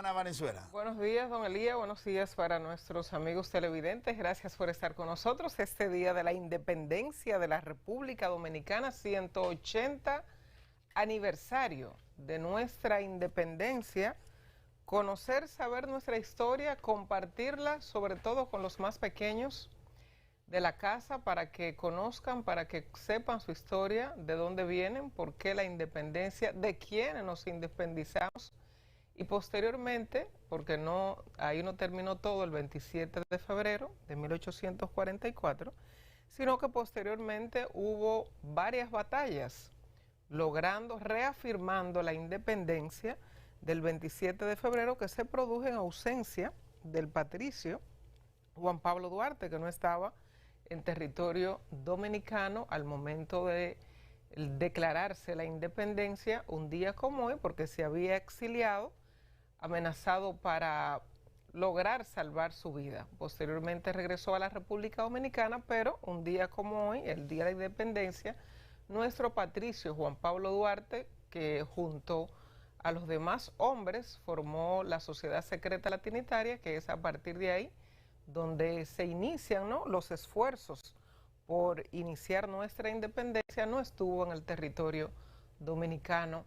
Ana Valenzuela. Buenos días, don Elías. Buenos días para nuestros amigos televidentes. Gracias por estar con nosotros este día de la independencia de la República Dominicana, 180 aniversario de nuestra independencia. Conocer, saber nuestra historia, compartirla, sobre todo con los más pequeños de la casa, para que conozcan, para que sepan su historia, de dónde vienen, por qué la independencia, de quiénes nos independizamos. Y posteriormente, porque no, ahí no terminó todo el 27 de febrero de 1844, sino que posteriormente hubo varias batallas, reafirmando la independencia del 27 de febrero, que se produjo en ausencia del patricio Juan Pablo Duarte, que no estaba en territorio dominicano al momento de declararse la independencia, un día como hoy, porque se había exiliado, amenazado para lograr salvar su vida. Posteriormente regresó a la República Dominicana, pero un día como hoy, el Día de la Independencia, nuestro patricio Juan Pablo Duarte, que junto a los demás hombres formó la Sociedad Secreta Latinitaria, que es a partir de ahí donde se inician, ¿no?, los esfuerzos por iniciar nuestra independencia, no estuvo en el territorio dominicano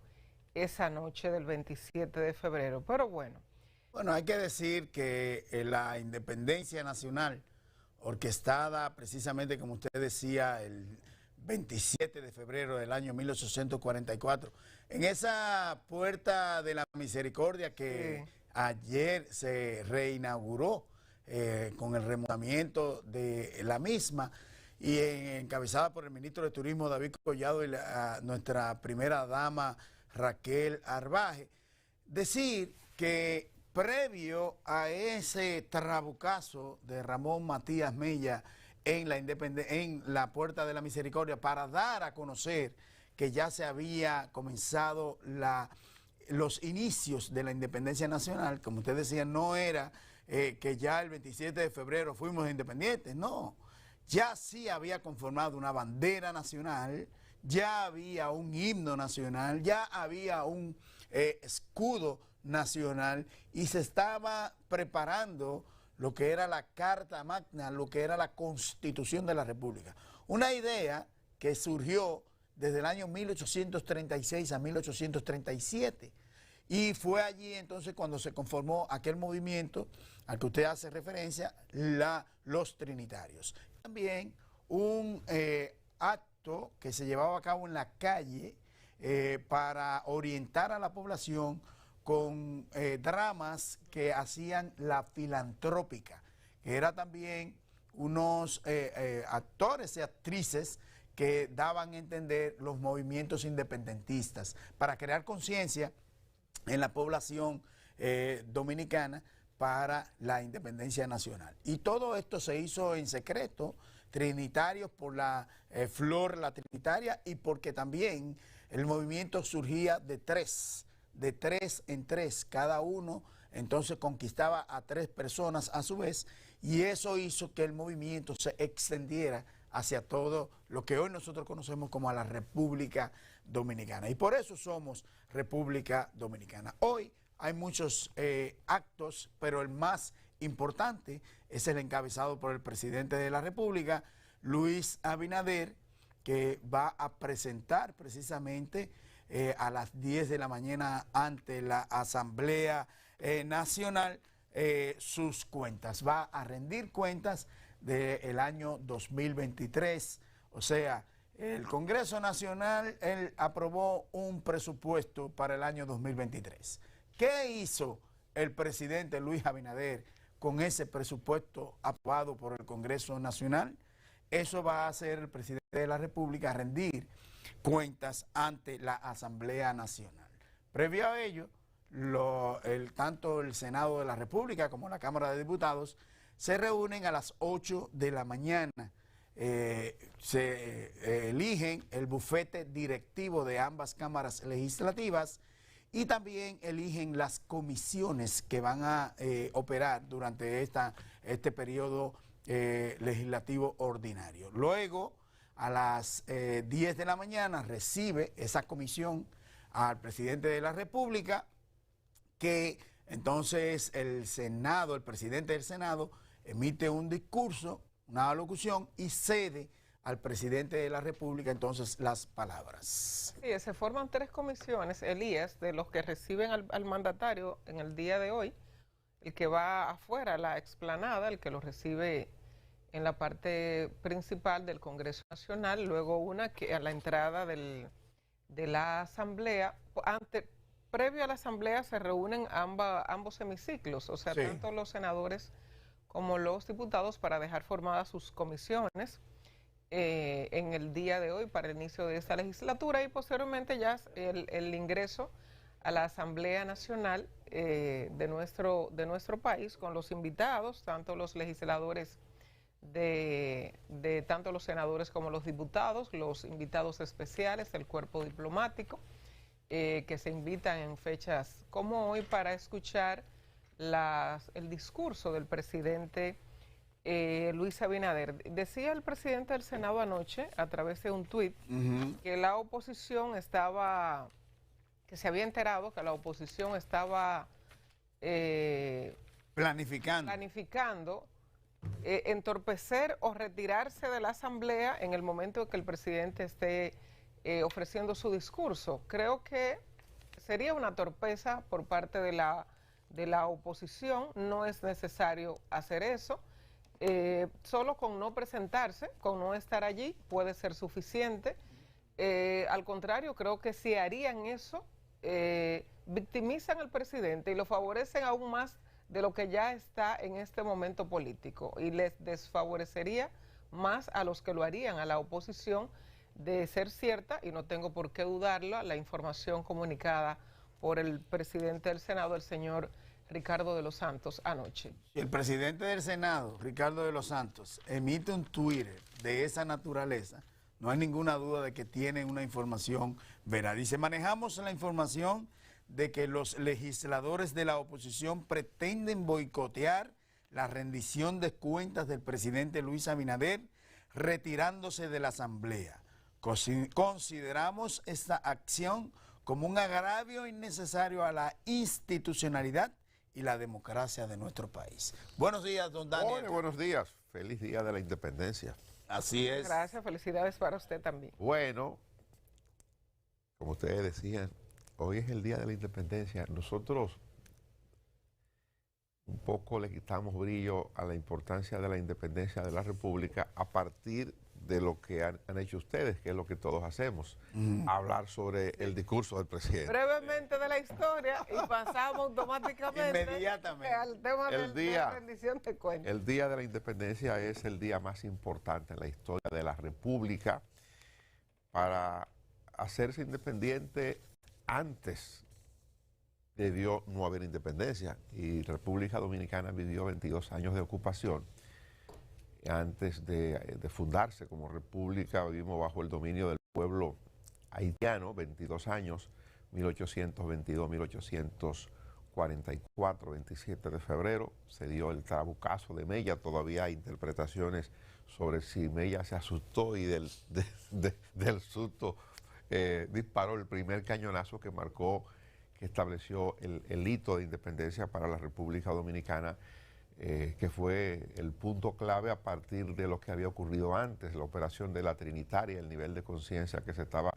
esa noche del 27 de febrero, pero bueno. Bueno, hay que decir que la independencia nacional, orquestada precisamente, como usted decía, el 27 de febrero del año 1844, en esa Puerta de la Misericordia que ayer se reinauguró con el remodelamiento de la misma, y encabezada por el ministro de Turismo David Collado y nuestra primera dama Raquel Arbaje. Decir que previo a ese trabucazo de Ramón Matías Mella en la Puerta de la Misericordia, para dar a conocer que ya se había comenzado los inicios de la independencia nacional, como usted decía, no era que ya el 27 de febrero fuimos independientes, no. Ya sí había conformado una bandera nacional, ya había un himno nacional, ya había un escudo nacional, y se estaba preparando lo que era la Carta Magna, lo que era la Constitución de la República. Una idea que surgió desde el año 1836 a 1837. Y fue allí entonces cuando se conformó aquel movimiento al que usted hace referencia, los Trinitarios. También un acto que se llevaba a cabo en la calle para orientar a la población con dramas que hacían la filantrópica, que era también unos actores y actrices que daban a entender los movimientos independentistas para crear conciencia en la población dominicana para la independencia nacional. Y todo esto se hizo en secreto, trinitarios por la flor la trinitaria, y porque también el movimiento surgía de tres en tres, cada uno entonces conquistaba a 3 personas a su vez, y eso hizo que el movimiento se extendiera hacia todo lo que hoy nosotros conocemos como a la República Dominicana. Y por eso somos República Dominicana. Hoy hay muchos actos, pero el más importante es el encabezado por el presidente de la República, Luis Abinader, que va a presentar precisamente a las 10 de la mañana ante la Asamblea Nacional sus cuentas. Va a rendir cuentas del año 2023, o sea, el Congreso Nacional aprobó un presupuesto para el año 2023. ¿Qué hizo el presidente Luis Abinader con ese presupuesto aprobado por el Congreso Nacional? Eso va a hacer el presidente de la República, rendir cuentas ante la Asamblea Nacional. Previo a ello, tanto el Senado de la República como la Cámara de Diputados se reúnen a las 8 de la mañana. Se eligen el bufete directivo de ambas cámaras legislativas y también eligen las comisiones que van a operar durante este periodo legislativo ordinario. Luego, a las 10 de la mañana, recibe esa comisión al presidente de la República, que Entonces el Senado, el presidente del Senado, emite un discurso, una alocución y cede al presidente de la República entonces las palabras. Sí, se forman 3 comisiones, Elías, de los que reciben al mandatario en el día de hoy, el que va afuera a la explanada, el que lo recibe en la parte principal del Congreso Nacional, luego una que a la entrada de la Asamblea, previo a la Asamblea se reúnen ambos hemiciclos, o sea, Sí. tanto los senadores como los diputados para dejar formadas sus comisiones en el día de hoy para el inicio de esta legislatura y posteriormente ya el ingreso a la Asamblea Nacional de nuestro país con los invitados, tanto los legisladores de tanto los senadores como los diputados, los invitados especiales del cuerpo diplomático, que se invitan en fechas como hoy para escuchar el discurso del presidente Luis Abinader. Decía el presidente del Senado anoche, a través de un tuit, que la oposición estaba, que se había enterado que la oposición estaba planificando entorpecer o retirarse de la Asamblea en el momento en que el presidente esté ofreciendo su discurso. Creo que sería una torpeza por parte de la oposición, no es necesario hacer eso. Solo con no presentarse, con no estar allí, puede ser suficiente. Al contrario, creo que si harían eso, victimizan al presidente y lo favorecen aún más de lo que ya está en este momento político y les desfavorecería más a los que lo harían, a la oposición, de ser cierta, y no tengo por qué dudarlo, la información comunicada por el presidente del Senado, el señor Ricardo de los Santos, anoche. Si el presidente del Senado, Ricardo de los Santos, emite un Twitter de esa naturaleza, no hay ninguna duda de que tiene una información veraz. Dice, manejamos la información de que los legisladores de la oposición pretenden boicotear la rendición de cuentas del presidente Luis Abinader retirándose de la Asamblea. Consideramos esta acción como un agravio innecesario a la institucionalidad y la democracia de nuestro país. Buenos días, don Daniel. Hola, buenos días. Feliz Día de la Independencia. Así es. Gracias, felicidades para usted también. Bueno, como ustedes decían, hoy es el Día de la Independencia. Nosotros un poco le quitamos brillo a la importancia de la independencia de la República a partir de lo que han hecho ustedes, que es lo que todos hacemos, hablar sobre el discurso del presidente. Brevemente de la historia y pasamos automáticamente Inmediatamente al tema de la rendición de cuentas. El Día de la Independencia es el día más importante en la historia de la República. Para hacerse independiente antes debió no haber independencia y República Dominicana vivió 22 años de ocupación. Antes de fundarse como república, vivimos bajo el dominio del pueblo haitiano, 22 años, 1822-1844, 27 de febrero, se dio el trabucazo de Mella. Todavía hay interpretaciones sobre si Mella se asustó y del susto disparó el primer cañonazo que marcó, que estableció el hito de independencia para la República Dominicana, que fue el punto clave a partir de lo que había ocurrido antes, la operación de la Trinitaria, el nivel de conciencia que se estaba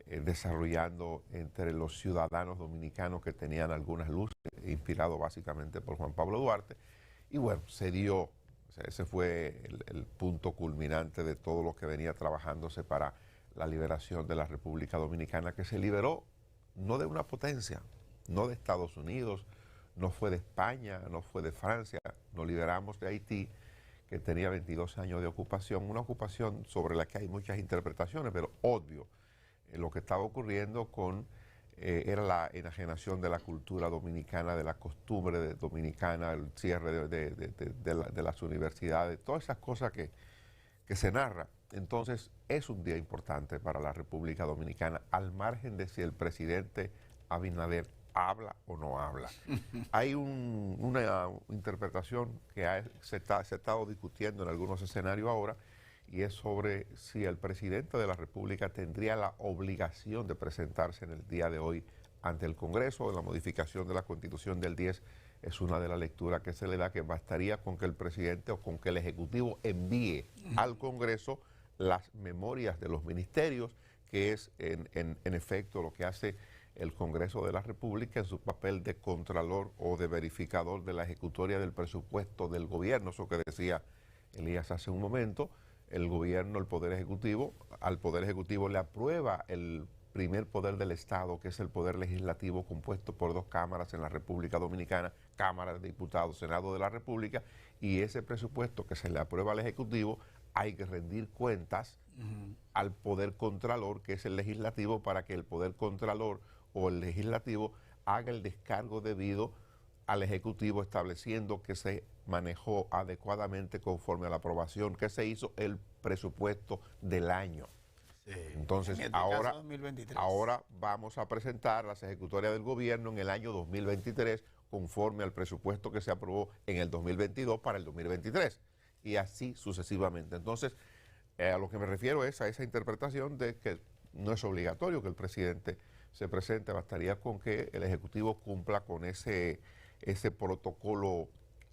desarrollando entre los ciudadanos dominicanos que tenían algunas luces, inspirado básicamente por Juan Pablo Duarte. Y bueno, se dio, o sea, ese fue el punto culminante de todo lo que venía trabajándose para la liberación de la República Dominicana, que se liberó no de una potencia, no de Estados Unidos, no fue de España, no fue de Francia, nos liberamos de Haití, que tenía 22 años de ocupación, una ocupación sobre la que hay muchas interpretaciones, pero obvio, lo que estaba ocurriendo era la enajenación de la cultura dominicana, de la costumbre dominicana, el cierre de las universidades, todas esas cosas que se narra. Entonces, es un día importante para la República Dominicana, al margen de si el presidente Abinader habla o no habla. Hay una interpretación que se ha estado discutiendo en algunos escenarios ahora, y es sobre si el presidente de la República tendría la obligación de presentarse en el día de hoy ante el Congreso. La modificación de la Constitución del 10 es una de las lecturas que se le da, que bastaría con que el presidente o con que el Ejecutivo envíe al Congreso las memorias de los ministerios, que es en efecto lo que hace el Congreso de la República en su papel de contralor o de verificador de la ejecutoria del presupuesto del gobierno. Eso que decía Elías hace un momento, el gobierno, el Poder Ejecutivo, al Poder Ejecutivo le aprueba el primer poder del Estado, que es el Poder Legislativo, compuesto por dos cámaras en la República Dominicana, Cámara de Diputados, Senado de la República, y ese presupuesto que se le aprueba al Ejecutivo hay que rendir cuentas al Poder Contralor, que es el Legislativo, para que el Poder Contralor o el Legislativo haga el descargo debido al Ejecutivo, estableciendo que se manejó adecuadamente conforme a la aprobación que se hizo el presupuesto del año. Sí. Entonces, en este ahora, caso, 2023. Ahora vamos a presentar las ejecutorias del gobierno en el año 2023 conforme al presupuesto que se aprobó en el 2022 para el 2023 y así sucesivamente. Entonces, a lo que me refiero es a esa interpretación de que no es obligatorio que el presidente se presente, bastaría con que el Ejecutivo cumpla con ese protocolo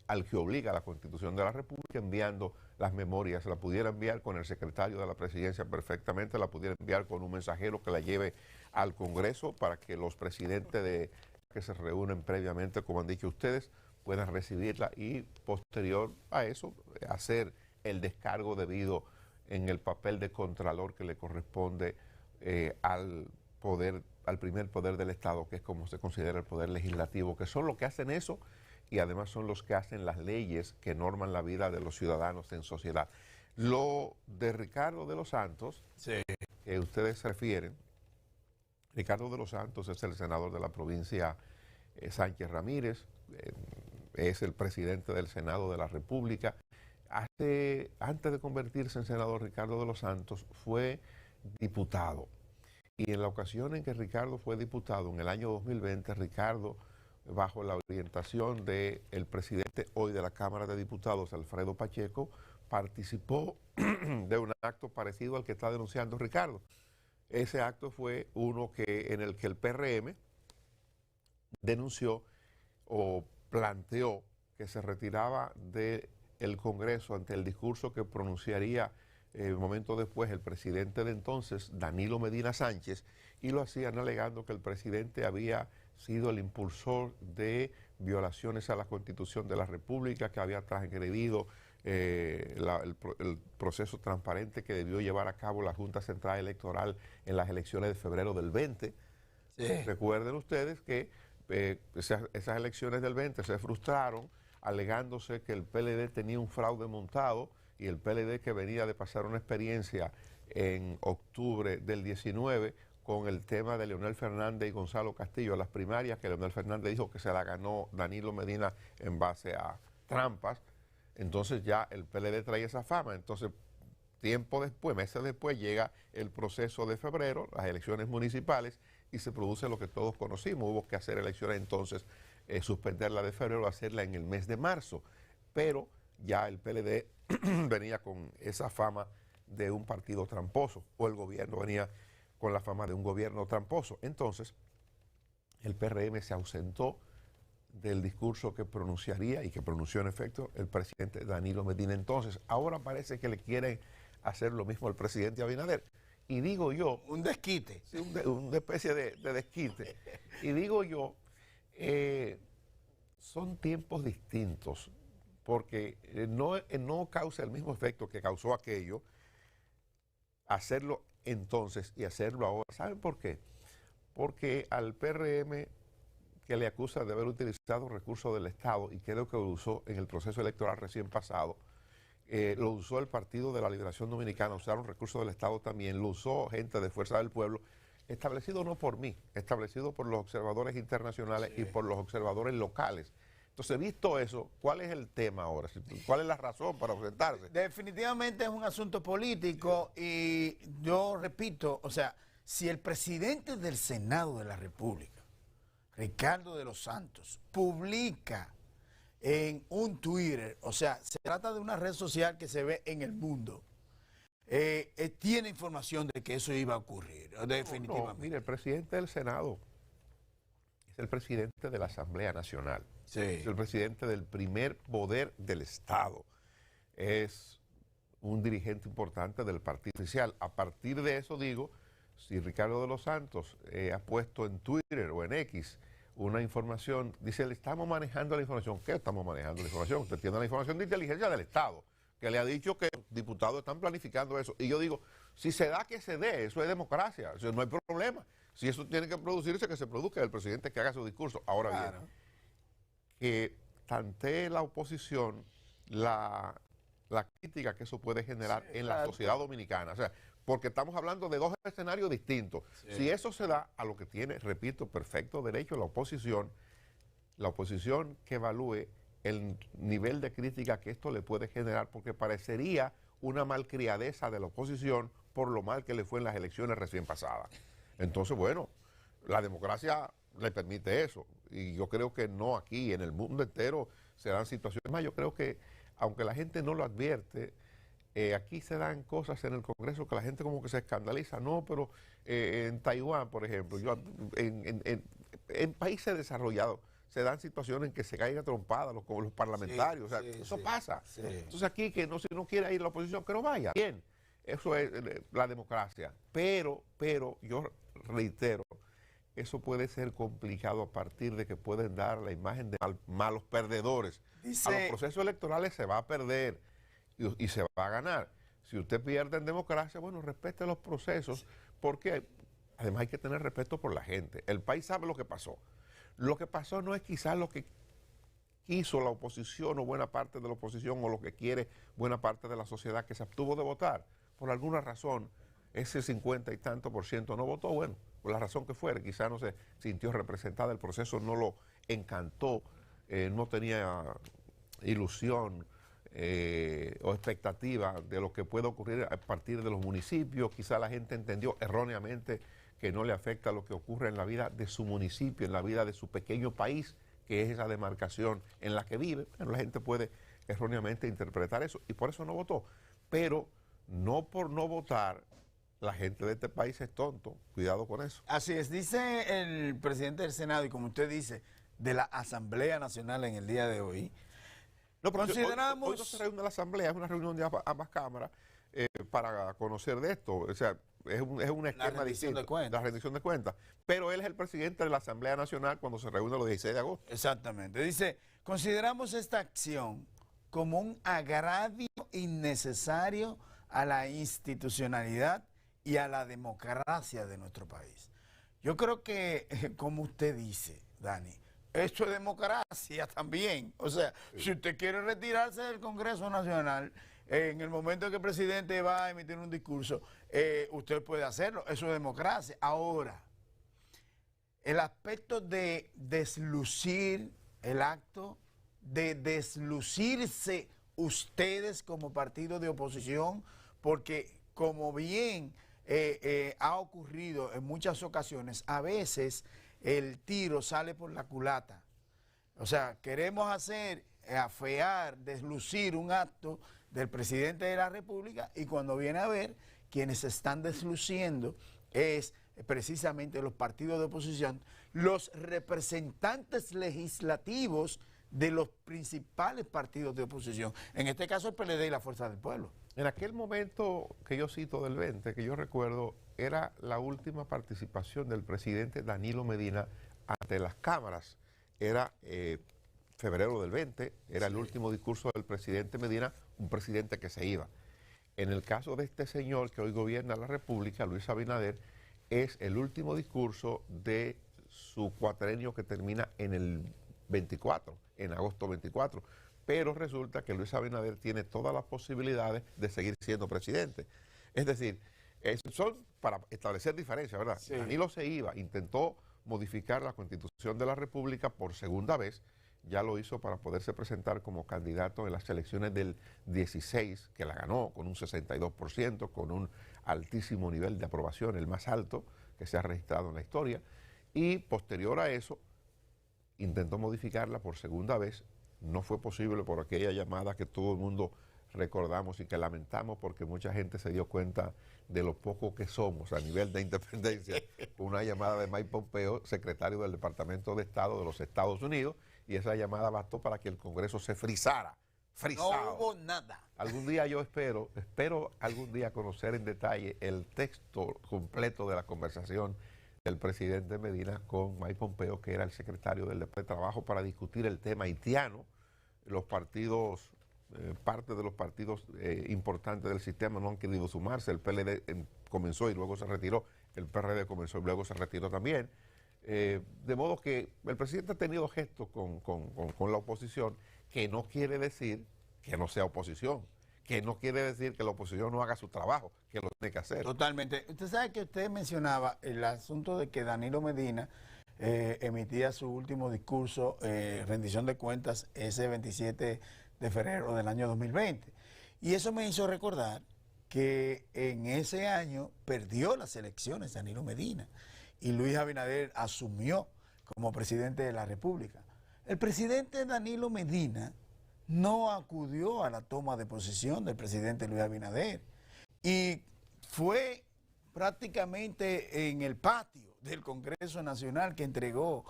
al que obliga la Constitución de la República, enviando las memorias. La pudiera enviar con el secretario de la Presidencia perfectamente, la pudiera enviar con un mensajero que la lleve al Congreso para que los presidentes que se reúnen previamente, como han dicho ustedes, puedan recibirla y posterior a eso hacer el descargo debido en el papel de contralor que le corresponde al primer poder del Estado, que es como se considera el poder legislativo, que son los que hacen eso y además son los que hacen las leyes que norman la vida de los ciudadanos en sociedad. Lo de Ricardo de los Santos, sí, que ustedes se refieren, Ricardo de los Santos es el senador de la provincia Sánchez Ramírez, es el presidente del Senado de la República. Antes de convertirse en senador, Ricardo de los Santos fue diputado. Y en la ocasión en que Ricardo fue diputado, en el año 2020, Ricardo, bajo la orientación del presidente hoy de la Cámara de Diputados, Alfredo Pacheco, participó de un acto parecido al que está denunciando Ricardo. Ese acto fue uno en el que el PRM denunció o planteó que se retiraba del Congreso ante el discurso que pronunciaría un momento después el presidente de entonces, Danilo Medina Sánchez, y lo hacían alegando que el presidente había sido el impulsor de violaciones a la Constitución de la República, que había transgredido el proceso transparente que debió llevar a cabo la Junta Central Electoral en las elecciones de febrero del 20. Sí. Recuerden ustedes que esas elecciones del 20 se frustraron alegándose que el PLD tenía un fraude montado y el PLD, que venía de pasar una experiencia en octubre del 19 con el tema de Leonel Fernández y Gonzalo Castillo, las primarias que Leonel Fernández dijo que se la ganó Danilo Medina en base a trampas. Entonces ya el PLD trae esa fama. Entonces, tiempo después, meses después, llega el proceso de febrero, las elecciones municipales, y se produce lo que todos conocimos. Hubo que hacer elecciones entonces, suspenderla de febrero, hacerla en el mes de marzo. Pero ya el PLD venía con esa fama de un partido tramposo, o el gobierno venía con la fama de un gobierno tramposo. Entonces, el PRM se ausentó del discurso que pronunciaría y que pronunció en efecto el presidente Danilo Medina. Entonces, ahora parece que le quieren hacer lo mismo al presidente Abinader. Y digo yo... Un desquite. Sí, una especie de desquite. Y digo yo, son tiempos distintos, porque no causa el mismo efecto que causó aquello, hacerlo entonces y hacerlo ahora. ¿Saben por qué? Porque al PRM, que le acusa de haber utilizado recursos del Estado, y creo que lo usó en el proceso electoral recién pasado, lo usó el Partido de la Liberación Dominicana, usaron recursos del Estado también, lo usó gente de Fuerza del Pueblo, establecido no por mí, establecido por los observadores internacionales, sí, y por los observadores locales. Entonces, visto eso, ¿cuál es el tema ahora? ¿Cuál es la razón para ausentarse? Definitivamente es un asunto político y yo repito, o sea, si el presidente del Senado de la República, Ricardo de los Santos, publica en un Twitter, o sea, se trata de una red social que se ve en el mundo, tiene información de que eso iba a ocurrir, definitivamente. No, mire, el presidente del Senado el presidente de la Asamblea Nacional. Sí. Es el presidente del primer poder del Estado. Es un dirigente importante del partido oficial. A partir de eso digo, si Ricardo de los Santos ha puesto en Twitter o en X una información, dice, le estamos manejando la información. ¿Qué estamos manejando la información? Usted tiene la información de inteligencia del Estado, que le ha dicho que los diputados están planificando eso. Y yo digo, si se da, que se dé, eso es democracia, eso no hay problema. Si eso tiene que producirse, que se produzca, el presidente que haga su discurso. Ahora Claro. bien, que tantee la oposición la crítica que eso puede generar en la sociedad dominicana. O sea, porque estamos hablando de dos escenarios distintos. Sí. Si eso se da a lo que tiene, repito, perfecto derecho la oposición que evalúe el nivel de crítica que esto le puede generar, porque parecería una malcriadeza de la oposición por lo mal que le fue en las elecciones recién pasadas. Entonces, bueno, la democracia le permite eso. Y yo creo que no aquí, en el mundo entero se dan situaciones más. Yo creo que, aunque la gente no lo advierte, aquí se dan cosas en el Congreso que la gente como que se escandaliza. No, pero en Taiwán, por ejemplo, en países desarrollados se dan situaciones en que se caen a trompadas con los parlamentarios. Sí, o sea, sí, eso sí, pasa. sí. Entonces aquí, que no, si no quiere ir a la oposición, que no vaya. Bien, eso es la democracia. Pero yo reitero, eso puede ser complicado a partir de que pueden dar la imagen de malos perdedores. A los procesos electorales se va a perder y se va a ganar. Si usted pierde en democracia, bueno, respete los procesos, porque además hay que tener respeto por la gente. El país sabe lo que pasó. Lo que pasó no es quizás lo que quiso la oposición o buena parte de la oposición o lo que quiere buena parte de la sociedad que se abstuvo de votar. Por alguna razón, ese 50 y tanto por ciento no votó, bueno, por la razón que fuera, quizás no se sintió representada, el proceso no lo encantó, no tenía ilusión o expectativa de lo que puede ocurrir a partir de los municipios. Quizás la gente entendió erróneamente que no le afecta lo que ocurre en la vida de su municipio, en la vida de su pequeño país, que es esa demarcación en la que vive. Bueno, la gente puede erróneamente interpretar eso y por eso no votó. Pero no por no votar, la gente de este país es tonto. Cuidado con eso. Así es, dice el presidente del Senado y como usted dice, de la Asamblea Nacional en el día de hoy. No, porque Consideramos... hoy no se reúne la Asamblea, es una reunión de ambas cámaras para conocer de esto. O sea, es un esquema distinto. La rendición de cuentas. Pero él es el presidente de la Asamblea Nacional cuando se reúne los 16 de agosto. Exactamente. Dice, consideramos esta acción como un agravio innecesario a la institucionalidad y a la democracia de nuestro país. Yo creo que, como usted dice, Dani, esto es democracia también. O sea, si usted quiere retirarse del Congreso Nacional, en el momento en que el presidente va a emitir un discurso, usted puede hacerlo. Eso es democracia. Ahora, el aspecto de deslucir el acto, de deslucirse ustedes como partido de oposición, porque como bien ha ocurrido en muchas ocasiones, a veces el tiro sale por la culata. O sea, queremos afear, deslucir un acto del presidente de la República y cuando viene a ver, quienes se están desluciendo es precisamente los partidos de oposición, los representantes legislativos de los principales partidos de oposición, en este caso el PLD y la Fuerza del Pueblo. En aquel momento que yo cito del 20, que yo recuerdo, era la última participación del presidente Danilo Medina ante las cámaras. Era febrero del 20, era el último discurso del presidente Medina, un presidente que se iba. En el caso de este señor que hoy gobierna la República, Luis Abinader, es el último discurso de su cuatrenio que termina en el 24, en agosto 24. Pero resulta que Luis Abinader tiene todas las posibilidades de seguir siendo presidente. Es decir, son para establecer diferencias, ¿verdad? Sí. Danilo se iba, intentó modificar la Constitución de la República por segunda vez, ya lo hizo para poderse presentar como candidato en las elecciones del 16, que la ganó con un 62%, con un altísimo nivel de aprobación, el más alto que se ha registrado en la historia, y posterior a eso intentó modificarla por segunda vez. No fue posible por aquella llamada que todo el mundo recordamos y que lamentamos porque mucha gente se dio cuenta de lo poco que somos a nivel de independencia una llamada de Mike Pompeo, secretario del Departamento de Estado de los Estados Unidos, y esa llamada bastó para que el Congreso se frizara. No hubo nada. Algún día yo espero algún día conocer en detalle el texto completo de la conversación del presidente Medina con Mike Pompeo, que era el secretario del Departamento de Trabajo, para discutir el tema haitiano. Los partidos, parte de los partidos importantes del sistema no han querido sumarse. El PLD comenzó y luego se retiró, el PRD comenzó y luego se retiró también. De modo que el presidente ha tenido gestos con la oposición, que no quiere decir que no sea oposición, que no quiere decir que la oposición no haga su trabajo, que lo tiene que hacer. Totalmente. Usted sabe que usted mencionaba el asunto de que Danilo Medina emitía su último discurso, rendición de cuentas, ese 27 de febrero del año 2020. Y eso me hizo recordar que en ese año perdió las elecciones Danilo Medina y Luis Abinader asumió como presidente de la República. El presidente Danilo Medina no acudió a la toma de posesión del presidente Luis Abinader y fue prácticamente en el patio del Congreso Nacional que entregó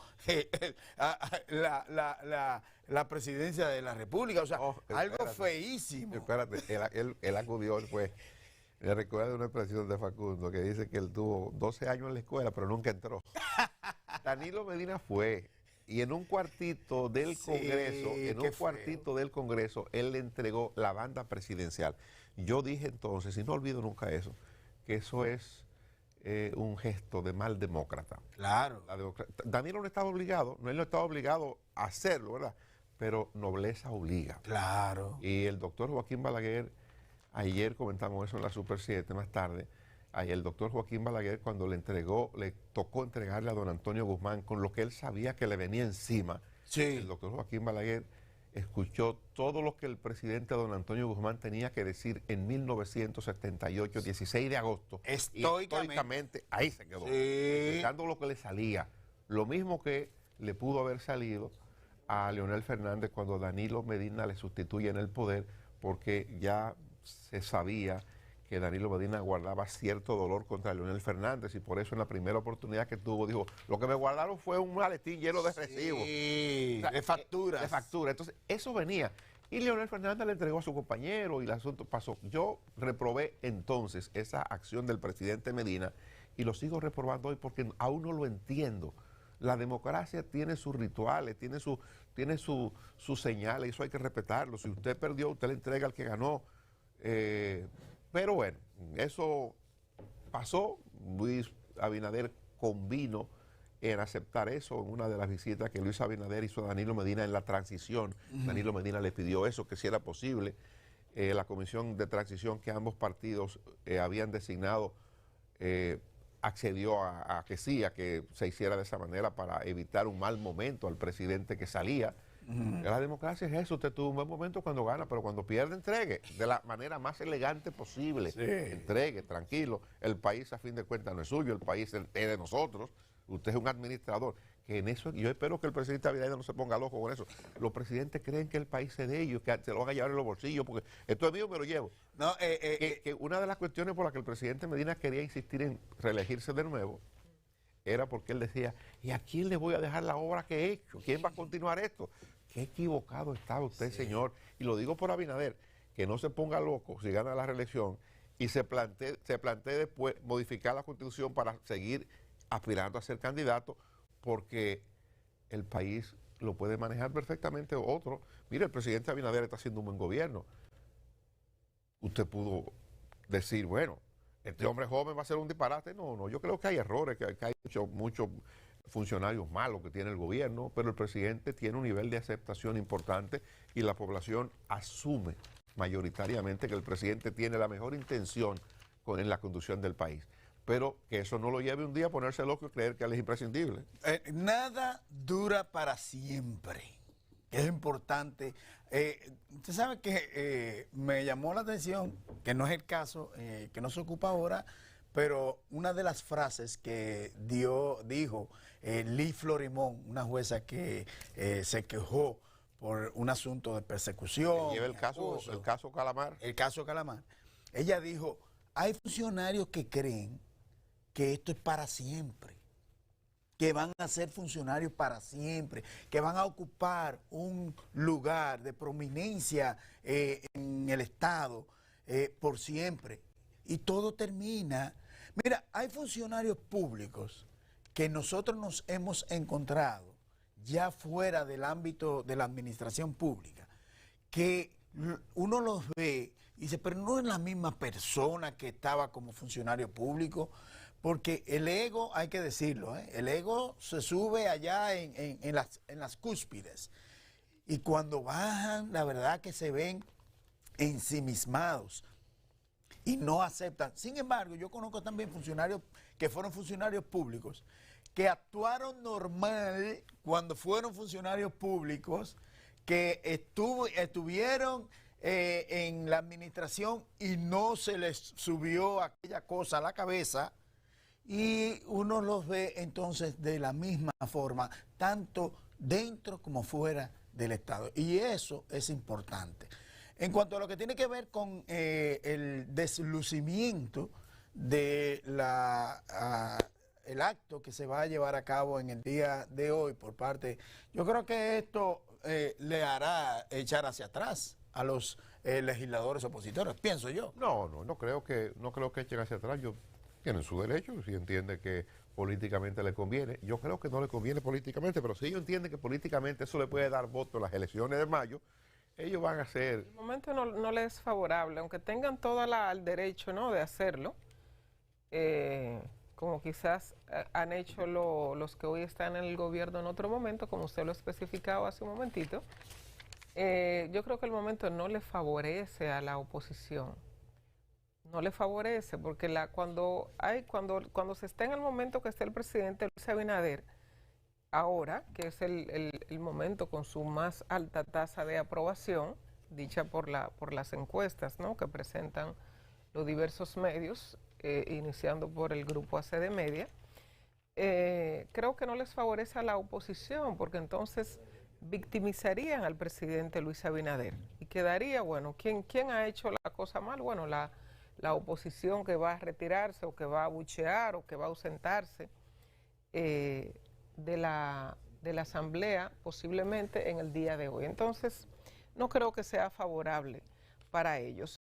la presidencia de la República. O sea, algo feísimo. Espérate, él acudió, pues, me recuerda de una expresión de Facundo que dice que él tuvo 12 años en la escuela, pero nunca entró. Danilo Medina fue. Y en un cuartito del Congreso, él le entregó la banda presidencial. Yo dije entonces, y no olvido nunca eso, que eso es un gesto de mal demócrata. Claro. Danilo no estaba obligado, él no estaba obligado a hacerlo, ¿verdad? Pero nobleza obliga. Claro. Y el doctor Joaquín Balaguer, ayer comentamos eso en la Super 7 más tarde, el doctor Joaquín Balaguer, cuando le tocó entregarle a don Antonio Guzmán con lo que él sabía que le venía encima, sí. El doctor Joaquín Balaguer escuchó todo lo que el presidente don Antonio Guzmán tenía que decir en 1978, 16 de agosto. Estoicamente ahí se quedó, explicando lo que le salía. Lo mismo que le pudo haber salido a Leonel Fernández cuando Danilo Medina le sustituye en el poder, porque ya se sabía que Danilo Medina guardaba cierto dolor contra Leonel Fernández y por eso en la primera oportunidad que tuvo dijo, lo que me guardaron fue un maletín lleno de recibos. Sí, o sea, de facturas. De facturas. Entonces, eso venía. Y Leonel Fernández le entregó a su compañero y el asunto pasó. Yo reprobé entonces esa acción del presidente Medina y lo sigo reprobando hoy porque aún no lo entiendo. La democracia tiene sus rituales, tiene sus señales y eso hay que respetarlo. Si usted perdió, usted le entrega al que ganó. Pero bueno, eso pasó. Luis Abinader convino en aceptar eso en una de las visitas que Luis Abinader hizo a Danilo Medina en la transición. Danilo Medina le pidió eso, que si era posible. La comisión de transición que ambos partidos habían designado accedió a que sí, a que se hiciera de esa manera para evitar un mal momento al presidente que salía. La democracia es eso, usted tuvo un buen momento cuando gana, pero cuando pierde, entregue, de la manera más elegante posible. Sí. Entregue, tranquilo, el país a fin de cuentas no es suyo, el país es de nosotros, usted es un administrador. Que en eso, yo espero que el presidente Abinader no se ponga loco con eso. Los presidentes creen que el país es de ellos, que se lo van a llevar en los bolsillos, porque esto es mío, me lo llevo. No, que una de las cuestiones por las que el presidente Medina quería insistir en reelegirse de nuevo, era porque él decía, ¿y a quién le voy a dejar la obra que he hecho? ¿Quién va a continuar esto? Qué equivocado estaba usted, sí, señor. Y lo digo por Abinader, que no se ponga loco si gana la reelección y se plantee después modificar la Constitución para seguir aspirando a ser candidato, porque el país lo puede manejar perfectamente otro. Mire, el presidente Abinader está haciendo un buen gobierno. Usted pudo decir, bueno, este hombre joven va a ser un disparate. No, yo creo que hay errores, que hay muchos funcionarios malos que tiene el gobierno, pero el presidente tiene un nivel de aceptación importante y la población asume mayoritariamente que el presidente tiene la mejor intención en la conducción del país. Pero que eso no lo lleve un día a ponerse loco y creer que él es imprescindible. Nada dura para siempre. Es importante. Usted sabe que me llamó la atención, que no es el caso, que no se ocupa ahora, pero una de las frases que dijo Lee Florimón, una jueza que se quejó por un asunto de persecución. Lleva el caso Calamar. El caso Calamar. Ella dijo, hay funcionarios que creen que esto es para siempre. que van a ser funcionarios para siempre, que van a ocupar un lugar de prominencia en el Estado por siempre. Y todo termina. Mira, hay funcionarios públicos que nosotros nos hemos encontrado ya fuera del ámbito de la administración pública, que uno los ve y dice, pero no es la misma persona que estaba como funcionario público, porque el ego, hay que decirlo, el ego se sube allá en las cúspides, y cuando bajan, la verdad que se ven ensimismados y no aceptan. Sin embargo, yo conozco también funcionarios que fueron funcionarios públicos, que actuaron normal cuando fueron funcionarios públicos, que estuvieron en la administración y no se les subió aquella cosa a la cabeza, y uno los ve entonces de la misma forma, tanto dentro como fuera del Estado. Y eso es importante. En cuanto a lo que tiene que ver con el deslucimiento de el acto que se va a llevar a cabo en el día de hoy por parte, yo creo que esto le hará echar hacia atrás a los legisladores opositores, pienso yo. No creo que echen hacia atrás. Tienen su derecho, si entiende que políticamente le conviene. Yo creo que no le conviene políticamente, pero si ellos entienden que políticamente eso le puede dar voto en las elecciones de mayo, ellos van a hacer... El momento no les es favorable, aunque tengan todo el derecho, ¿no?, de hacerlo, como quizás han hecho los que hoy están en el gobierno en otro momento, como usted lo especificaba hace un momentito. Yo creo que el momento no le favorece a la oposición. No le favorece, porque cuando se está en el momento que está el presidente Luis Abinader, ahora, que es el momento con su más alta tasa de aprobación, dicha por las encuestas, ¿no?, que presentan los diversos medios, iniciando por el grupo ACD Media, creo que no les favorece a la oposición, porque entonces victimizarían al presidente Luis Abinader y quedaría, bueno, ¿quién ha hecho la cosa mal? Bueno, la oposición que va a retirarse o que va a abuchear o que va a ausentarse de la asamblea posiblemente en el día de hoy. Entonces, no creo que sea favorable para ellos.